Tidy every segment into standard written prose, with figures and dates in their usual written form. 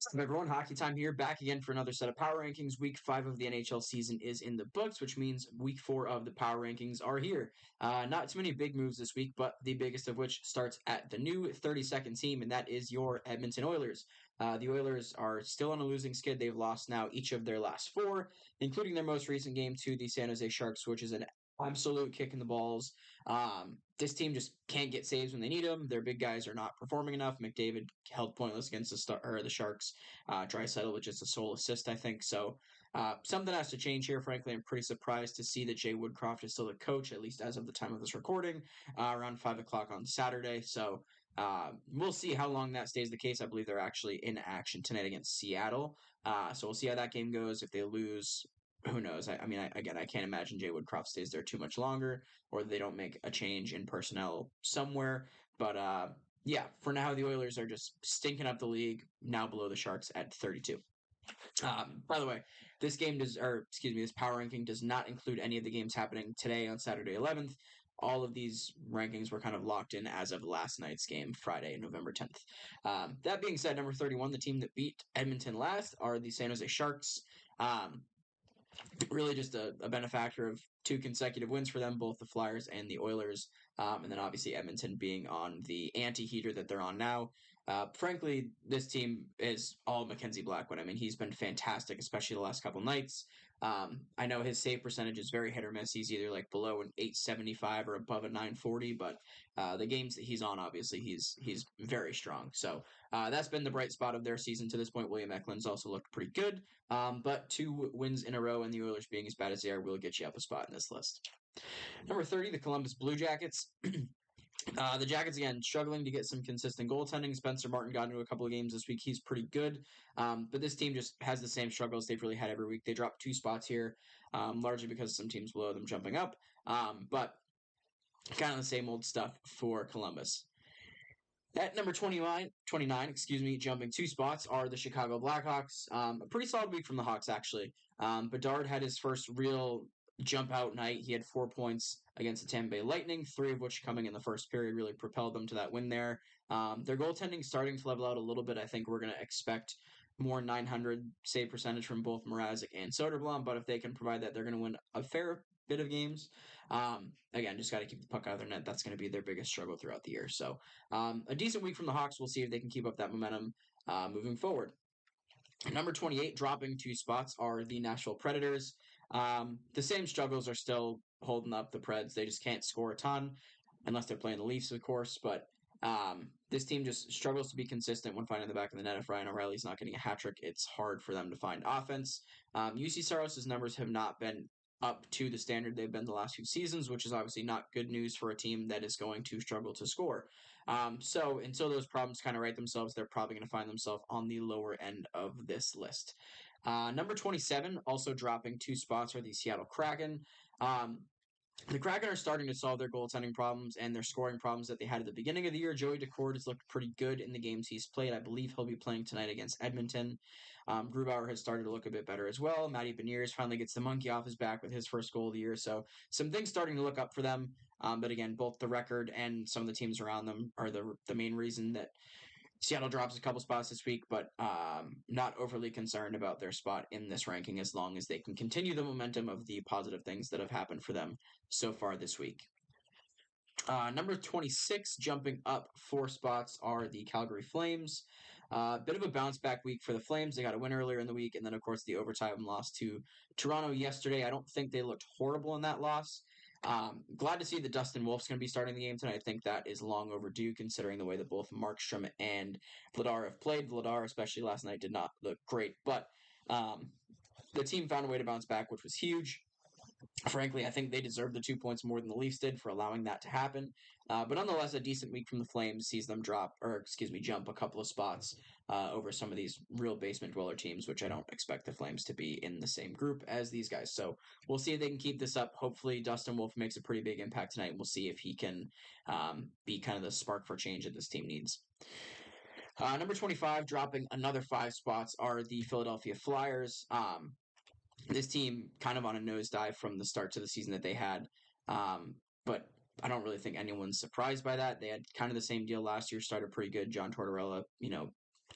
What's up, everyone? Hockey time here, back again for another set of power rankings. Week 5 of the NHL season is in the books, which means week 4 of the power rankings are here. Not too many big moves this week, but the biggest of which starts at the new 32nd team, and that is your Edmonton Oilers. The Oilers are still on a losing skid. They've lost now each of their last 4, including their most recent game to the San Jose Sharks, which is an absolute kick in the balls. This team just can't get saves when they need them. Their big guys are not performing enough. McDavid held pointless against the Sharks. Draisaitl with just a sole assist, I think. So something has to change here. Frankly, I'm pretty surprised to see that Jay Woodcroft is still the coach, at least as of the time of this recording, around 5 o'clock on Saturday. So we'll see how long that stays the case. I believe they're actually in action tonight against Seattle. So we'll see how that game goes. If they lose, who knows? I can't imagine Jay Woodcroft stays there too much longer, or they don't make a change in personnel somewhere. But yeah, for now, the Oilers are just stinking up the league, now below the Sharks at 32. By the way, this power ranking does not include any of the games happening today on Saturday 11th. All of these rankings were kind of locked in as of last night's game, Friday, November 10th. That being said, number 31, the team that beat Edmonton last are the San Jose Sharks. Really just a benefactor of 2 consecutive wins for them, both the Flyers and the Oilers. And then obviously Edmonton being on the anti-heater that they're on now. Frankly, this team is all Mackenzie Blackwood. I mean, he's been fantastic, especially the last couple nights. I know his save percentage is very hit or miss. He's either like below an 875 or above a 940, but the games that he's on, obviously, he's very strong. So that's been the bright spot of their season to this point. William Eklund's also looked pretty good, but 2 wins in a row, and the Oilers being as bad as they are will get you up a spot in this list. Number 30, the Columbus Blue Jackets. The Jackets, again, struggling to get some consistent goaltending. Spencer Martin got into a couple of games this week. He's pretty good. But this team just has the same struggles they've really had every week. They dropped 2 spots here, largely because some teams below them jumping up. But kind of the same old stuff for Columbus. At number 29, jumping 2 spots are the Chicago Blackhawks. A pretty solid week from the Hawks, actually. Bedard had his first real jump out night. He had 4 points against the Tampa Bay Lightning, 3 of which coming in the first period really propelled them to that win there. Their goaltending starting to level out a little bit. I think we're going to expect more 900 save percentage from both Mrazek and Soderblom, but if they can provide that, they're going to win a fair bit of games. Again, just got to keep the puck out of their net. That's going to be their biggest struggle throughout the year. So a decent week from the Hawks. We'll see if they can keep up that momentum moving forward. Number 28, dropping 2 spots, are the Nashville Predators. The same struggles are still holding up the Preds. They just can't score a ton unless they're playing the Leafs, of course. But this team just struggles to be consistent when finding the back of the net. If Ryan O'Reilly's not getting a hat trick, it's hard for them to find offense. UC Saros' numbers have not been up to the standard they've been the last few seasons, which is obviously not good news for a team that is going to struggle to score. So until those problems kind of right themselves, they're probably going to find themselves on the lower end of this list. Number 27, also dropping 2 spots, are the Seattle Kraken. The Kraken are starting to solve their goaltending problems and their scoring problems that they had at the beginning of the year. Joey Daccord has looked pretty good in the games he's played. I believe he'll be playing tonight against Edmonton. Grubauer has started to look a bit better as well. Matty Beniers finally gets the monkey off his back with his first goal of the year. So some things starting to look up for them. But again, both the record and some of the teams around them are the main reason that Seattle drops a couple spots this week, but not overly concerned about their spot in this ranking as long as they can continue the momentum of the positive things that have happened for them so far this week. Number 26, jumping up 4 spots, are the Calgary Flames. Bit of a bounce back week for the Flames. They got a win earlier in the week, and then, of course, the overtime loss to Toronto yesterday. I don't think they looked horrible in that loss. Glad to see that Dustin Wolf's going to be starting the game tonight. I think that is long overdue considering the way that both Markstrom and Vladar have played. Vladar, especially last night, did not look great, but the team found a way to bounce back, which was huge. Frankly, I think they deserve the 2 points more than the Leafs did for allowing that to happen. But nonetheless, a decent week from the Flames sees them jump a couple of spots over some of these real basement dweller teams, which I don't expect the Flames to be in the same group as these guys. So we'll see if they can keep this up. Hopefully, Dustin Wolf makes a pretty big impact tonight. We'll see if he can be kind of the spark for change that this team needs. Number 25, dropping another 5 spots, are the Philadelphia Flyers. This team kind of on a nosedive from the start to the season that they had, but I don't really think anyone's surprised by that. They had kind of the same deal last year, started pretty good. John Tortorella,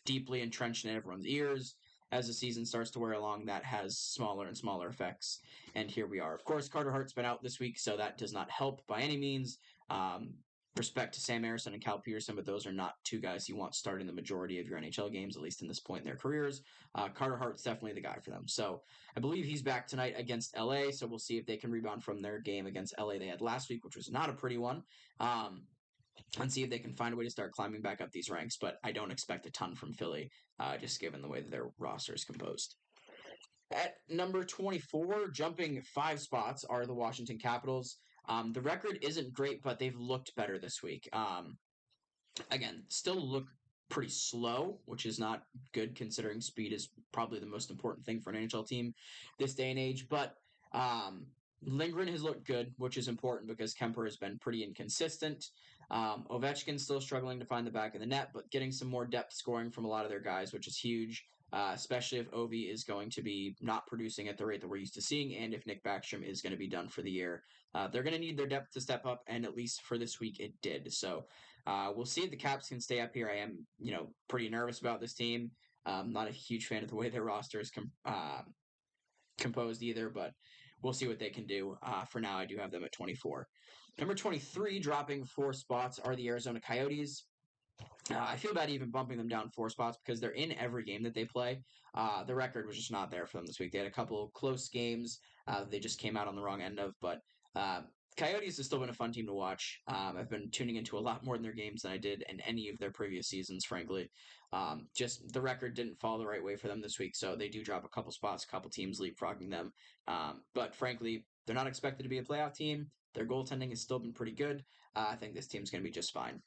deeply entrenched in everyone's ears. As the season starts to wear along, that has smaller and smaller effects. And here we are. Of course, Carter Hart's been out this week, so that does not help by any means. Respect to Sam Harrison and Cal Peterson, but those are not two guys you want starting the majority of your NHL games, at least in this point in their careers. Carter Hart's definitely the guy for them. So I believe he's back tonight against LA, so we'll see if they can rebound from their game against LA they had last week, which was not a pretty one. And see if they can find a way to start climbing back up these ranks, but I don't expect a ton from Philly, just given the way that their roster is composed. At number 24, jumping 5 spots, are the Washington Capitals. The record isn't great, but they've looked better this week. Again, still look pretty slow, which is not good considering speed is probably the most important thing for an NHL team this day and age. But Lindgren has looked good, which is important because Kemper has been pretty inconsistent. Ovechkin's still struggling to find the back of the net, but getting some more depth scoring from a lot of their guys, which is huge. Especially if Ovi is going to be not producing at the rate that we're used to seeing, and if Nick Backstrom is going to be done for the year. They're going to need their depth to step up, and at least for this week, it did. So we'll see if the Caps can stay up here. I am, pretty nervous about this team. Not a huge fan of the way their roster is composed either, but we'll see what they can do. For now, I do have them at 24. Number 23, dropping 4 spots, are the Arizona Coyotes. I feel bad even bumping them down 4 spots because they're in every game that they play. The record was just not there for them this week. They had a couple close games they just came out on the wrong end of, but Coyotes has still been a fun team to watch. I've been tuning into a lot more in their games than I did in any of their previous seasons, frankly. Just the record didn't fall the right way for them this week, so they do drop a couple spots, a couple teams leapfrogging them. But frankly, they're not expected to be a playoff team. Their goaltending has still been pretty good. I think this team's going to be just fine.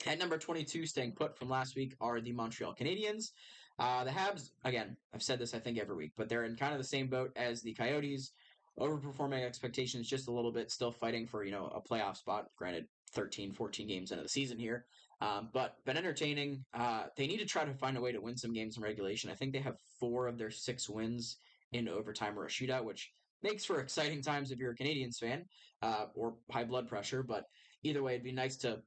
At number 22, staying put from last week, are the Montreal Canadiens. The Habs, again, I've said this I think every week, but they're in kind of the same boat as the Coyotes, overperforming expectations just a little bit, still fighting for, a playoff spot. Granted, 13, 14 games into the season here, but been entertaining. They need to try to find a way to win some games in regulation. I think they have 4 of their 6 wins in overtime or a shootout, which makes for exciting times if you're a Canadiens fan, or high blood pressure, but either way, it'd be nice to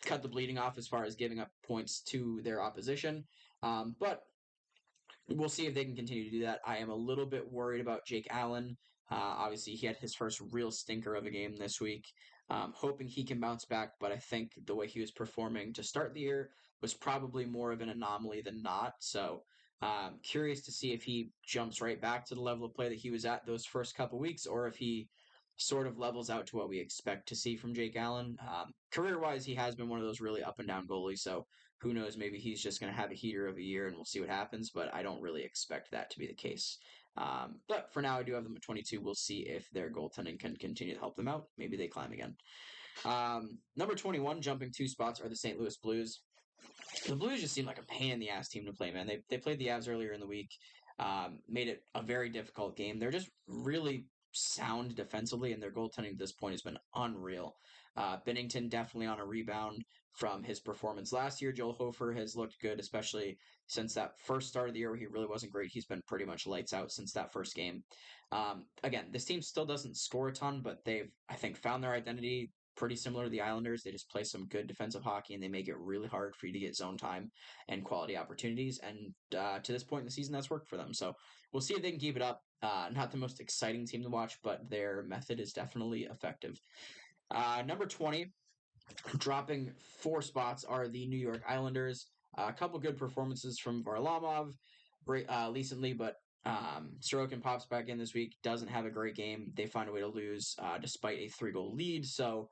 cut the bleeding off as far as giving up points to their opposition. But we'll see if they can continue to do that. I am a little bit worried about Jake Allen. Obviously, he had his first real stinker of a game this week. Hoping he can bounce back, but I think the way he was performing to start the year was probably more of an anomaly than not. So curious to see if he jumps right back to the level of play that he was at those first couple weeks, or if he sort of levels out to what we expect to see from Jake Allen. Career-wise, he has been one of those really up-and-down goalies, so who knows, maybe he's just going to have a heater of a year and we'll see what happens, but I don't really expect that to be the case. But for now, I do have them at 22. We'll see if their goaltending can continue to help them out. Maybe they climb again. Number 21, jumping 2 spots, are the St. Louis Blues. The Blues just seem like a pain in the ass team to play, man. They played the Avs earlier in the week, made it a very difficult game. They're just really sound defensively, and their goaltending at this point has been unreal. Binnington definitely on a rebound from his performance last year. Joel Hofer has looked good, especially since that first start of the year where he really wasn't great. He's been pretty much lights out since that first game. Again, this team still doesn't score a ton, but they've, I think, found their identity pretty similar to the Islanders. They just play some good defensive hockey, and they make it really hard for you to get zone time and quality opportunities. And to this point in the season, that's worked for them. So we'll see if they can keep it up. Not the most exciting team to watch, but their method is definitely effective. Number 20, dropping 4 spots, are the New York Islanders. A couple good performances from Varlamov recently, but Sorokin pops back in this week, doesn't have a great game. They find a way to lose despite a 3-goal lead. So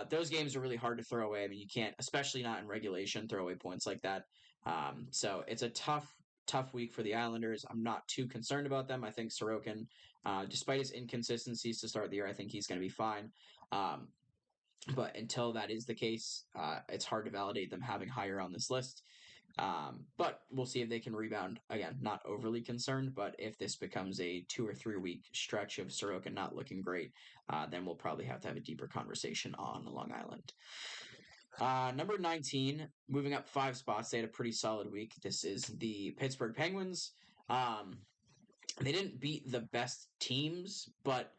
those games are really hard to throw away. I mean, you can't, especially not in regulation, throw away points like that. So it's a tough week for the Islanders. I'm not too concerned about them. I think Sorokin, despite his inconsistencies to start the year, I think he's going to be fine. But until that is the case, it's hard to validate them having higher on this list. But we'll see if they can rebound. Again, not overly concerned, but if this becomes a 2 or 3 week stretch of Sorokin not looking great, then we'll probably have to have a deeper conversation on Long Island. Number 19, moving up 5 spots. They had a pretty solid week. This is the Pittsburgh Penguins. They didn't beat the best teams, but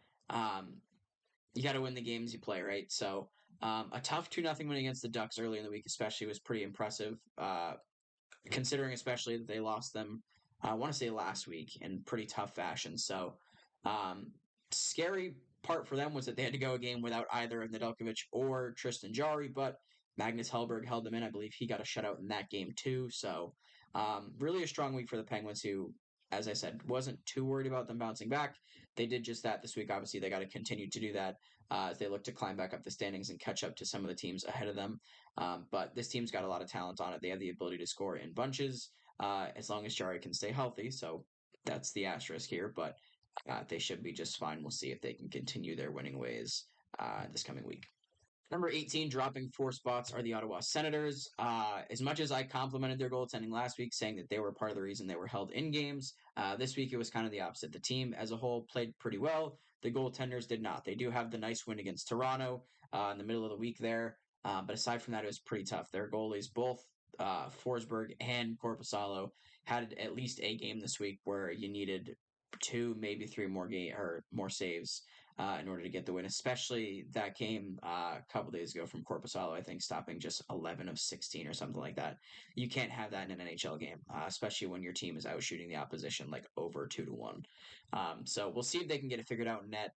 you got to win the games you play, right? So a tough 2-0 win against the Ducks early in the week especially was pretty impressive. considering especially that they lost them, I want to say last week in pretty tough fashion. So, um, scary part for them was that they had to go a game without either of Nedeljkovic or Tristan Jarry, but Magnus Hellberg held them in. I believe he got a shutout in that game too. So, really a strong week for the Penguins, who, as I said, wasn't too worried about them bouncing back. They did just that this week. Obviously, they got to continue to do that as they look to climb back up the standings and catch up to some of the teams ahead of them. But this team's got a lot of talent on it. They have the ability to score in bunches as long as Jarry can stay healthy. So that's the asterisk here. But they should be just fine. We'll see if they can continue their winning ways this coming week. Number 18, dropping 4 spots, are the Ottawa Senators. As much as I complimented their goaltending last week, saying that they were part of the reason they were held in games, this week it was kind of the opposite. The team as a whole played pretty well. The goaltenders did not. They do have the nice win against Toronto in the middle of the week there. But aside from that, it was pretty tough. Their goalies, both Forsberg and Korpisalo, had at least a game this week where you needed 2, maybe 3 more more saves in order to get the win, especially that game a couple days ago from Corpusalo, I think, stopping just 11 of 16 or something like that. You can't have that in an NHL game, especially when your team is out shooting the opposition like over 2-1. So we'll see if they can get it figured out in net.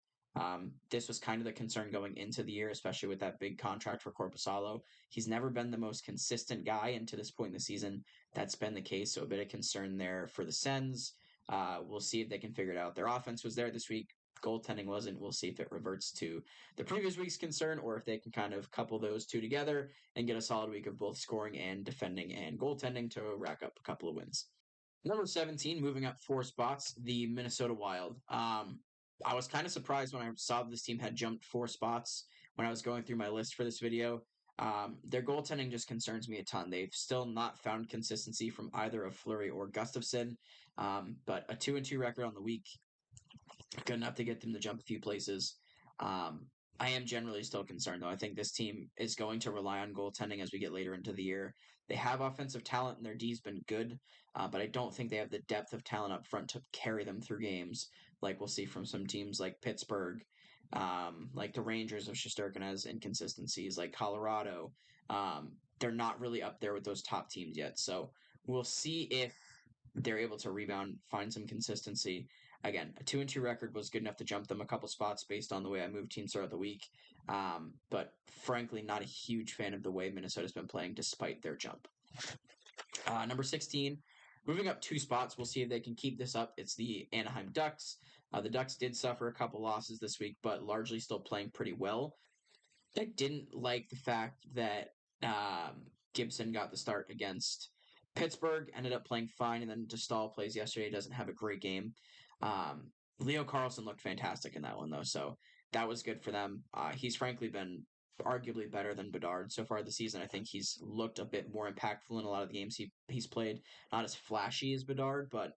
This was kind of the concern going into the year, especially with that big contract for Corpusalo. He's never been the most consistent guy, and to this point in the season, that's been the case. So a bit of concern there for the Sens. We'll see if they can figure it out. Their offense was there this week. Goaltending wasn't. We'll see if it reverts to the previous week's concern or if they can kind of couple those two together and get a solid week of both scoring and defending and goaltending to rack up a couple of wins. Number 17, moving up 4 spots, the Minnesota Wild. I was kind of surprised when I saw this team had jumped 4 spots when I was going through my list for this video. Their goaltending just concerns me a ton. They've still not found consistency from either of Fleury or Gustafsson, but a 2-2 record on the week, good enough to get them to jump a few places. I am generally still concerned, though. I think this team is going to rely on goaltending as we get later into the year. They have offensive talent, and their D's been good, but I don't think they have the depth of talent up front to carry them through games, like we'll see from some teams like Pittsburgh, like the Rangers of Shesterkin has inconsistencies, like Colorado. They're not really up there with those top teams yet, so we'll see if they're able to rebound, find some consistency. Again, a 2-2 record was good enough to jump them a couple spots based on the way I moved teams throughout the week. But frankly, not a huge fan of the way Minnesota's been playing despite their jump. Number 16, moving up 2 spots. We'll see if they can keep this up. It's the Anaheim Ducks. The Ducks did suffer a couple losses this week, but largely still playing pretty well. I didn't like the fact that Gibson got the start against Pittsburgh, ended up playing fine, and then DeStahl plays yesterday, doesn't have a great game. Leo Carlson looked fantastic in that one, though, so that was good for them. He's frankly been arguably better than Bedard so far this season. I think he's looked a bit more impactful in a lot of the games he's played. Not as flashy as Bedard, but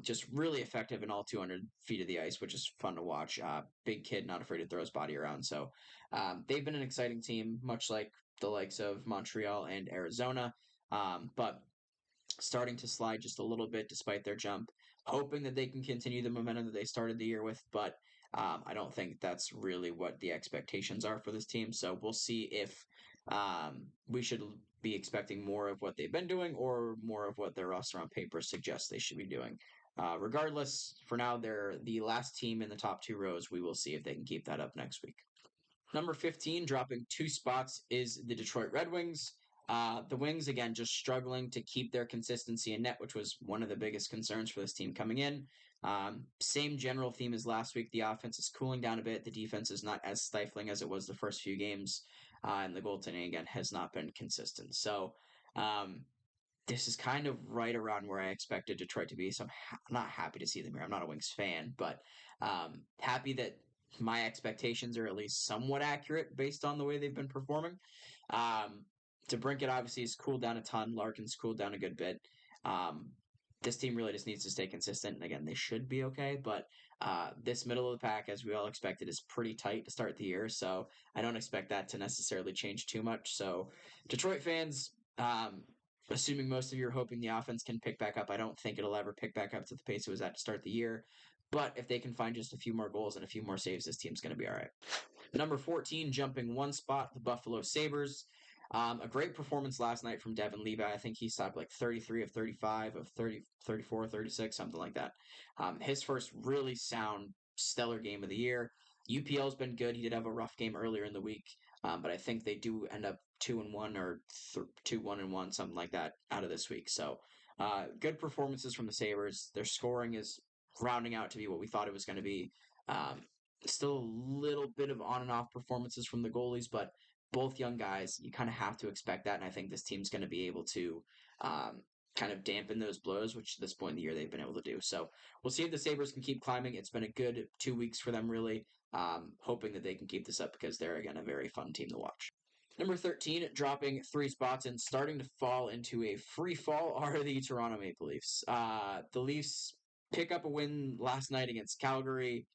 just really effective in all 200 feet of the ice, which is fun to watch. Big kid, not afraid to throw his body around. So they've been an exciting team, much like the likes of Montreal and Arizona, but starting to slide just a little bit despite their jump. Hoping that they can continue the momentum that they started the year with, but I don't think that's really what the expectations are for this team. So we'll see if we should be expecting more of what they've been doing or more of what their roster on paper suggests they should be doing. Regardless, for now, they're the last team in the top 2 rows. We will see if they can keep that up next week. Number 15, dropping 2 spots, is the Detroit Red Wings. The Wings, again, just struggling to keep their consistency in net, which was one of the biggest concerns for this team coming in. Same general theme as last week. The offense is cooling down a bit. The defense is not as stifling as it was the first few games. And the goaltending, again, has not been consistent. So this is kind of right around where I expected Detroit to be. So I'm not happy to see them here. I'm not a Wings fan, but happy that my expectations are at least somewhat accurate based on the way they've been performing. DeBrincat obviously has cooled down a ton. Larkin's cooled down a good bit. This team really just needs to stay consistent. And again, they should be okay, but this middle of the pack, as we all expected, is pretty tight to start the year. So I don't expect that to necessarily change too much. So Detroit fans, assuming most of you are hoping the offense can pick back up, I don't think it'll ever pick back up to the pace it was at to start the year. But if they can find just a few more goals and a few more saves, this team's going to be all right. Number 14, jumping 1 spot, the Buffalo Sabres. A great performance last night from Devin Levi. I think he stopped like 33 of 35 of 30, 34, 36, something like that. His first really sound, stellar game of the year. UPL's been good. He did have a rough game earlier in the week, but I think they do end up 2-1 or 2-1-1, something like that, out of this week. So, good performances from the Sabres. Their scoring is rounding out to be what we thought it was going to be. Um, Still a little bit of on and off performances from the goalies, but both young guys, you kind of have to expect that. And I think this team's going to be able to um, kind of dampen those blows, which at this point in the year they've been able to do. So we'll see if the Sabres can keep climbing. It's been a good 2 weeks for them, really. Hoping that they can keep this up because they're, again, a very fun team to watch. Number 13, dropping 3 spots and starting to fall into a free fall are the Toronto Maple Leafs. The Leafs pick up a win last night against Calgary.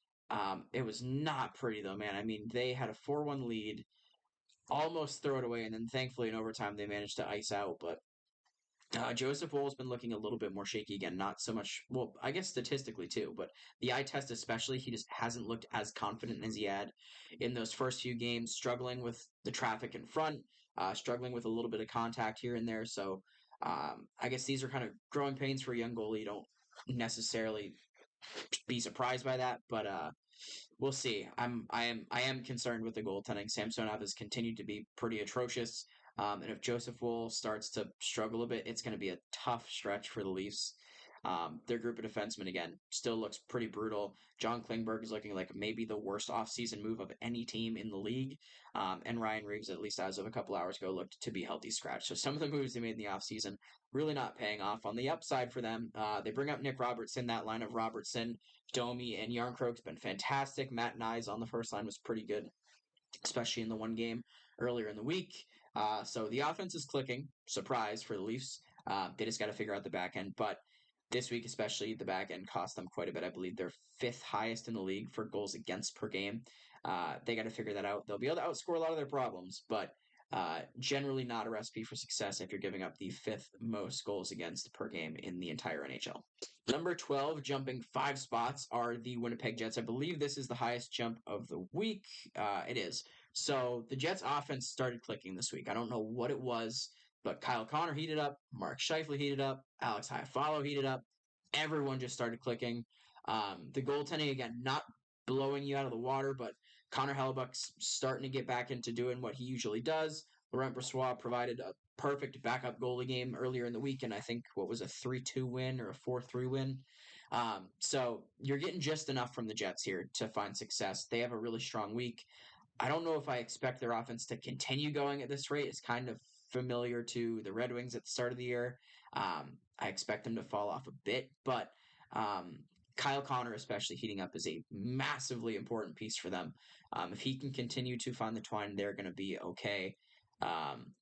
It was not pretty, though, man. I mean, they had a 4-1 lead, almost throw it away, and then thankfully in overtime they managed to ice out. But Joseph Wool's been looking a little bit more shaky again. Not so much, well, I guess statistically too, but the eye test especially, he just hasn't looked as confident as he had in those first few games, struggling with the traffic in front, struggling with a little bit of contact here and there. So I guess these are kind of growing pains for a young goalie. You don't necessarily be surprised by that, but we'll see. I am concerned with the goaltending. Samsonov has continued to be pretty atrocious. And if Joseph Wool starts to struggle a bit, it's going to be a tough stretch for the Leafs. Their group of defensemen, again, still looks pretty brutal. John Klingberg is looking like maybe the worst offseason move of any team in the league. And Ryan Reeves, at least as of a couple hours ago, looked to be healthy scratch. So some of the moves they made in the offseason really not paying off. On the upside for them, they bring up Nick Robertson. That line of Robertson, Domi, and Yarncroke's been fantastic. Matt Nyes on the first line was pretty good, especially in the one game earlier in the week. So the offense is clicking. Surprise for the Leafs. They just got to figure out the back end. But this week, especially, the back end cost them quite a bit. I believe they're fifth highest in the league for goals against per game. They got to figure that out. They'll be able to outscore a lot of their problems, but generally not a recipe for success if you're giving up the fifth most goals against per game in the entire NHL. Number 12, jumping 5 spots, are the Winnipeg Jets. I believe this is the highest jump of the week. It is. So the Jets' offense started clicking this week. I don't know what it was, but Kyle Connor heated up, Mark Scheifele heated up, Alex Iafallo heated up. Everyone just started clicking. The goaltending, again, not blowing you out of the water, but Connor Hellebuck's starting to get back into doing what he usually does. Laurent Brossoit provided a perfect backup goalie game earlier in the week, and I think what was a 3-2 win or a 4-3 win. So you're getting just enough from the Jets here to find success. They have a really strong week. I don't know if I expect their offense to continue going at this rate. It's kind of familiar to the Red Wings at the start of the year. I expect them to fall off a bit, but Kyle Connor, especially heating up, is a massively important piece for them. If he can continue to find the twine, they're going to be okay. Um,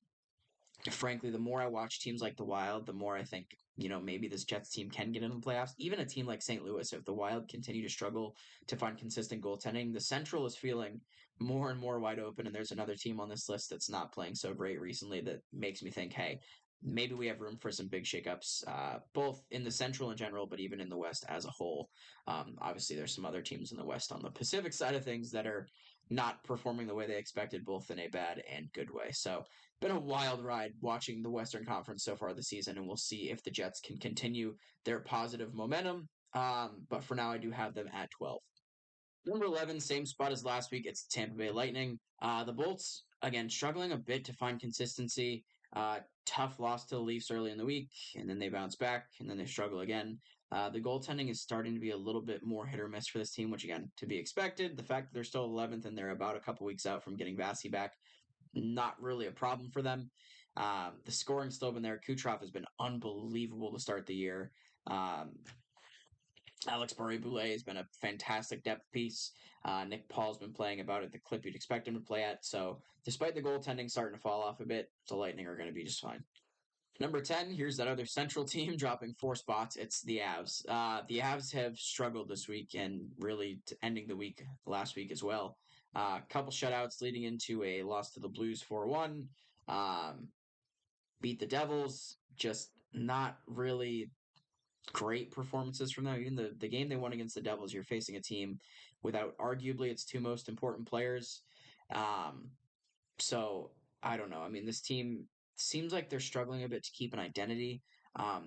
Frankly, the more I watch teams like the Wild, the more I think, maybe this Jets team can get into the playoffs. Even a team like St. Louis, if the Wild continue to struggle to find consistent goaltending, the Central is feeling more and more wide open. And there's another team on this list that's not playing so great recently that makes me think, hey, maybe we have room for some big shakeups, both in the Central in general, but even in the West as a whole. Obviously, there's some other teams in the West on the Pacific side of things that are not performing the way they expected, both in a bad and good way. So been a wild ride watching the Western Conference so far this season, and we'll see if the Jets can continue their positive momentum. But for now, I do have them at 12. Number 11, same spot as last week. It's the Tampa Bay Lightning. The Bolts, again, struggling a bit to find consistency. Tough loss to the Leafs early in the week, and then they bounce back, and then they struggle again. The goaltending is starting to be a little bit more hit or miss for this team, which, again, to be expected. The fact that they're still 11th and they're about a couple weeks out from getting Vasi back, not really a problem for them. The scoring's still been there. Kucherov has been unbelievable to start the year. Alex Barré-Boulet has been a fantastic depth piece. Nick Paul's been playing about at the clip you'd expect him to play at. So despite the goaltending starting to fall off a bit, the Lightning are going to be just fine. Number 10, here's that other Central team dropping 4 spots. It's the Avs. The Avs have struggled this week and really ending the week last week as well. Couple shutouts leading into a loss to the Blues 4-1. Beat the Devils. Just not really great performances from them. Even the game they won against the Devils, you're facing a team without arguably its two most important players. So I don't know. I mean, this team seems like they're struggling a bit to keep an identity.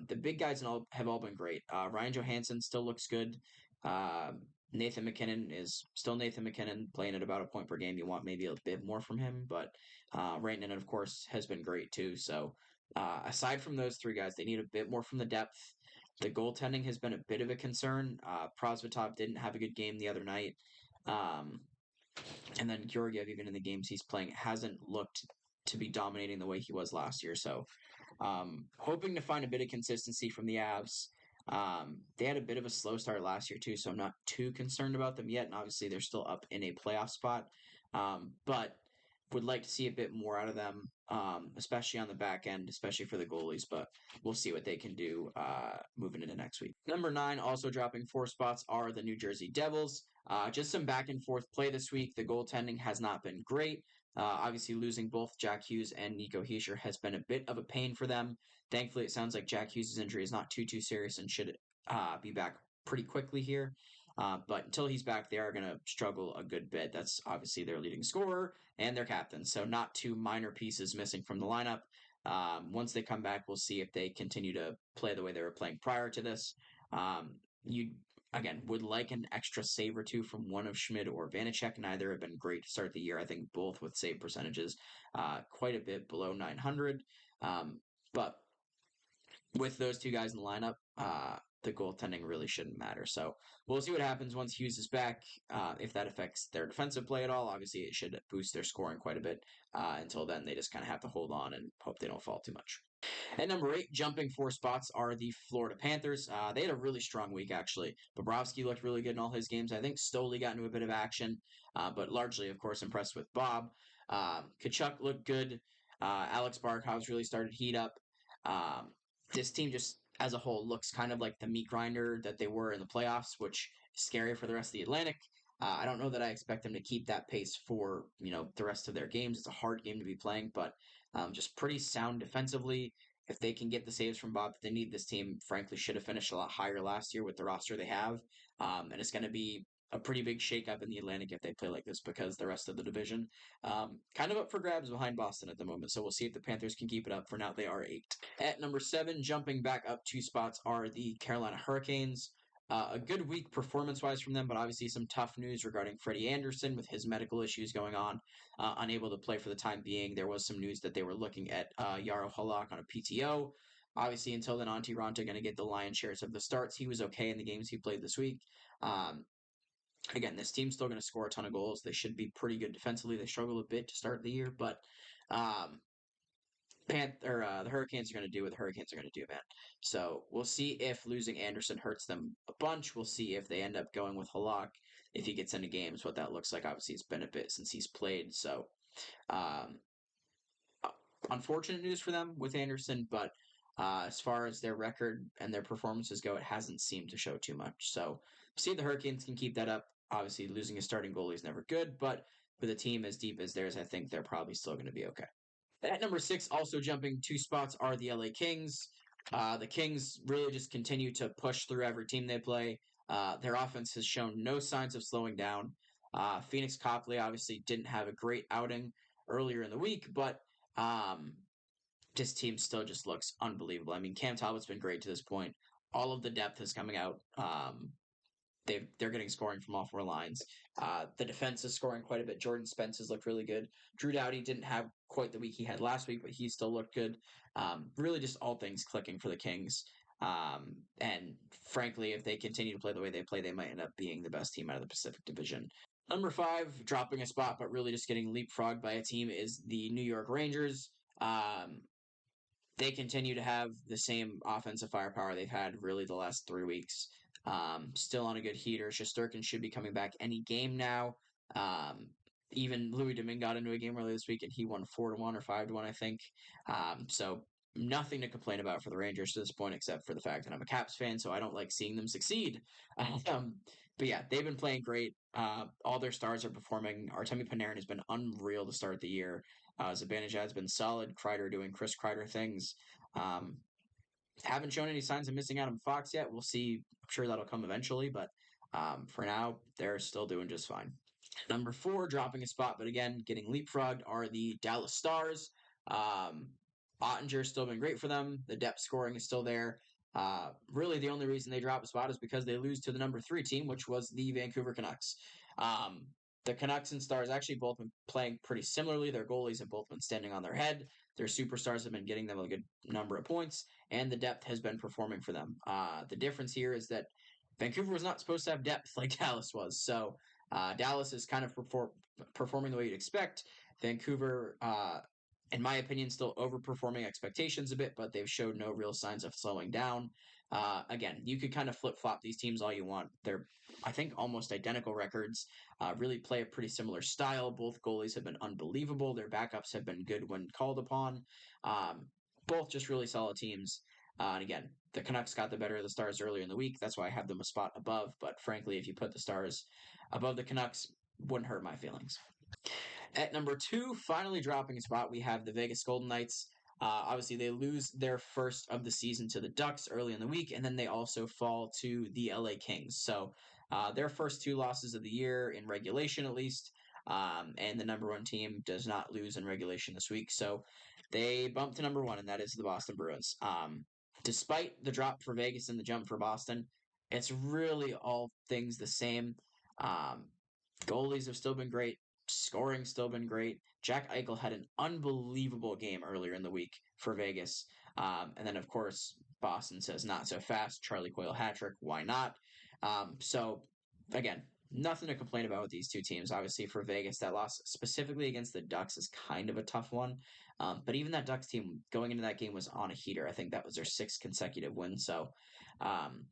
The big guys have all been great. Ryan Johansson still looks good. Uh, Nathan McKinnon is still Nathan McKinnon, playing at about a point per game. You want maybe a bit more from him, but Rantanen, of course, has been great too. So aside from those three guys, they need a bit more from the depth. The goaltending has been a bit of a concern. Prosvetov didn't have a good game the other night. Um, and then Georgiev, even in the games he's playing, hasn't looked to be dominating the way he was last year. So, hoping to find a bit of consistency from the Avs. They had a bit of a slow start last year too, so I'm not too concerned about them yet. And obviously, they're still up in a playoff spot, but would like to see a bit more out of them, especially on the back end, especially for the goalies. But we'll see what they can do moving into next week. Number 9, also dropping 4 spots, are the New Jersey Devils. Just some back and forth play this week. The goaltending has not been great. Obviously, losing both Jack Hughes and Nico Hischier has been a bit of a pain for them. Thankfully, it sounds like Jack Hughes' injury is not too serious and should be back pretty quickly here. But until he's back, they are going to struggle a good bit. That's obviously their leading scorer and their captain. So not two minor pieces missing from the lineup. Once they come back, we'll see if they continue to play the way they were playing prior to this. You again would like an extra save or two from one of Schmid or Vanacek. Neither have been great to start the year. I think both with save percentages quite a bit below 900. But with those two guys in the lineup, the goaltending really shouldn't matter. So we'll see what happens once Hughes is back. If that affects their defensive play at all, obviously it should boost their scoring quite a bit. Until then, they just kind of have to hold on and hope they don't fall too much. At number 8, jumping 4 spots, are the Florida Panthers. They had a really strong week, actually. Bobrovsky looked really good in all his games. I think Stoli got into a bit of action, but largely, of course, impressed with Bob. Kachuk looked good. Alex Barkov's really started to heat up. Um, this team just, as a whole, looks kind of like the meat grinder that they were in the playoffs, which is scary for the rest of the Atlantic. I don't know that I expect them to keep that pace for the rest of their games. It's a hard game to be playing, but just pretty sound defensively. If they can get the saves from Bob that they need, this team, frankly, should have finished a lot higher last year with the roster they have. And it's going to be a pretty big shakeup in the Atlantic if they play like this because the rest of the division kind of up for grabs behind Boston at the moment. So we'll see if the Panthers can keep it up. For now, they are 8. At number 7, jumping back up 2 spots, are the Carolina Hurricanes. A good week performance-wise from them, but obviously some tough news regarding Freddie Anderson with his medical issues going on, unable to play for the time being. There was some news that they were looking at Yaro Halak on a PTO. Obviously, until then, Antti Ranta going to get the lion's shares of the starts. He was okay in the games he played this week. Again, this team's still going to score a ton of goals. They should be pretty good defensively. They struggled a bit to start the year, but um, the Hurricanes are going to do what the Hurricanes are going to do, man. So we'll see if losing Anderson hurts them a bunch. We'll see if they end up going with Halak if he gets into games, what that looks like. Obviously, it's been a bit since he's played, so um, unfortunate news for them with Anderson, but as far as their record and their performances go, it hasn't seemed to show too much. So see if the Hurricanes can keep that up. Obviously, losing a starting goalie is never good, but with a team as deep as theirs, I think they're probably still going to be okay. At number 6, also jumping 2 spots, are the LA Kings. The Kings really just continue to push through every team they play. Their offense has shown no signs of slowing down. Phoenix Copley obviously didn't have a great outing earlier in the week, but um, this team still just looks unbelievable. I mean, Cam Talbot's been great to this point. All of the depth is coming out. They're getting scoring from all 4 lines. The defense is scoring quite a bit. Jordan Spence has looked really good. Drew Doughty didn't have quite the week he had last week, but he still looked good. Really, just all things clicking for the Kings. And frankly, if they continue to play the way they play, they might end up being the best team out of the Pacific Division. Number 5, dropping a spot, but really just getting leapfrogged by a team, is the New York Rangers. They continue to have the same offensive firepower they've had really the last 3 weeks. Still on a good heater. Shesterkin should be coming back any game now. Even Louis Domingue got into a game earlier this week and he won 4-1 or 5-1, I think. So nothing to complain about for the Rangers to this point, except for the fact that I'm a Caps fan, so I don't like seeing them succeed. But yeah, they've been playing great. All their stars are performing. Artemi Panarin has been unreal to start the year. Zibanejad's been solid. Kreider doing Chris Kreider things. Um, haven't shown any signs of missing out on Fox yet. We'll see. I'm sure that'll come eventually, but for now, they're still doing just fine. Number 4, dropping a spot, but again, getting leapfrogged are the Dallas Stars. Um, Ottinger's still been great for them. The depth scoring is still there. Really, the only reason they drop a spot is because they lose to the number 3 team, which was the Vancouver Canucks. Um, the Canucks and Stars actually both been playing pretty similarly. Their goalies have both been standing on their head. Their superstars have been getting them a good number of points, and the depth has been performing for them. The difference here is that Vancouver was not supposed to have depth like Dallas was. So Dallas is kind of performing the way you'd expect. Vancouver, in my opinion, still overperforming expectations a bit, but they've showed no real signs of slowing down. Again, you could kind of flip flop these teams all you want. They're, I think, almost identical records. Really play a pretty similar style. Both goalies have been unbelievable. Their backups have been good when called upon. Um, both just really solid teams. And again, the Canucks got the better of the Stars earlier in the week. That's why I have them a spot above. But frankly, if you put the Stars above the Canucks, wouldn't hurt my feelings. At number 2, finally dropping a spot, we have the Vegas Golden Knights. Obviously, they lose their first of the season to the Ducks early in the week, and then they also fall to the LA Kings. So their first 2 losses of the year in regulation, at least, and the number 1 team does not lose in regulation this week. So they bump to number 1, and that is the Boston Bruins. Despite the drop for Vegas and the jump for Boston, it's really all things the same. Um, Goalies have still been great. Scoring's still been great. Jack Eichel had an unbelievable game earlier in the week for Vegas. And then, of course, Boston says not so fast. Charlie Coyle hat trick. Why not? So, again, nothing to complain about with these two teams. Obviously, for Vegas, that loss specifically against the Ducks is kind of a tough one. But even that Ducks team going into that game was on a heater. I think that was their 6th consecutive win. So, um,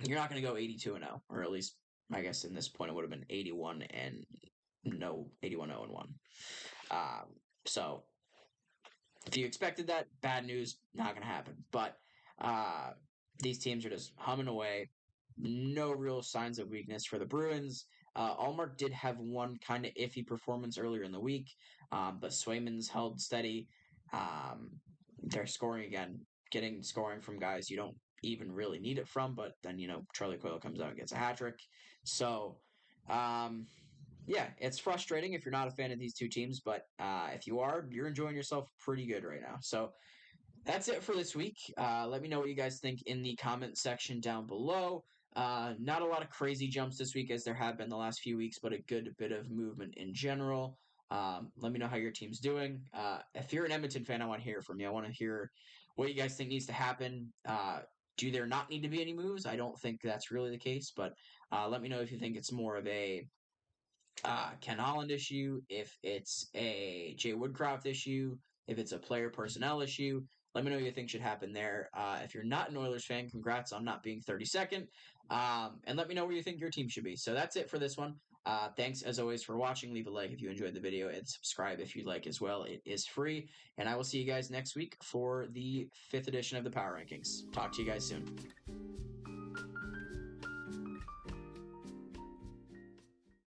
you're not going to go 82-0, or at least I guess in this point it would have been 81 and no 81-0-1. Um, so if you expected that, bad news, not going to happen. But uh, these teams are just humming away. No real signs of weakness for the Bruins. Allmark did have one kind of iffy performance earlier in the week, but Swayman's held steady. They're scoring again, getting scoring from guys you don't even really need it from, but then, Charlie Coyle comes out and gets a hat trick. So, yeah, it's frustrating if you're not a fan of these two teams, but if you are, you're enjoying yourself pretty good right now. So that's it for this week. Let me know what you guys think in the comment section down below. Not a lot of crazy jumps this week as there have been the last few weeks, but a good bit of movement in general. Let me know how your team's doing. If you're an Edmonton fan, I want to hear from you. I want to hear what you guys think needs to happen. Do there not need to be any moves? I don't think that's really the case, but let me know if you think it's more of a Ken Holland issue, if it's a Jay Woodcroft issue, if it's a player personnel issue. Let me know what you think should happen there. If you're not an Oilers fan, congrats on not being 32nd. And let me know where you think your team should be. So that's it for this one. Thanks as always for watching. Leave a like if you enjoyed the video and subscribe if you'd like as well. It is free. And I will see you guys next week for the 5th edition of the Power Rankings. Talk to you guys soon.